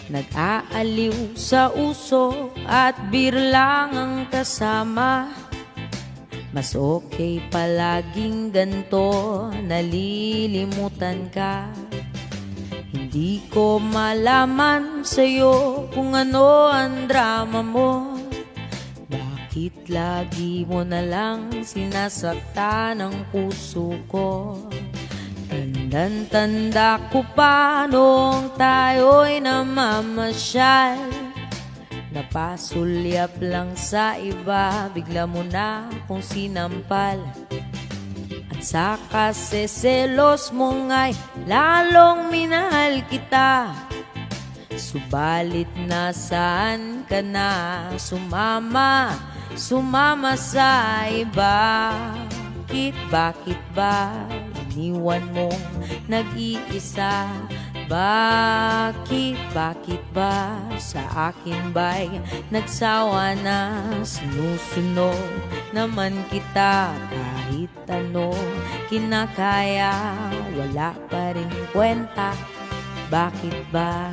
Nag-aaliw sa uso at beer lang ang kasama. Mas okay palaging ganto, nalilimutan ka. Hindi ko malaman sa'yo kung ano ang drama mo. Bakit lagi mo na lang sinasaktan ang puso ko? Tandang-tanda ko pa noong tayo'y namamasyal. Napasulyap lang sa iba, bigla mo na kung sinampal. At sa kaseselos mo nga'y lalong minahal kita. Subalit nasaan ka na sumama sa iba? Bakit ba iniwan mong nag-iisa? Bakit ba sa akin ba'y nagsawa na? Sinusunod naman kita kahit ano kinakaya, wala pa rin kwenta. Bakit ba?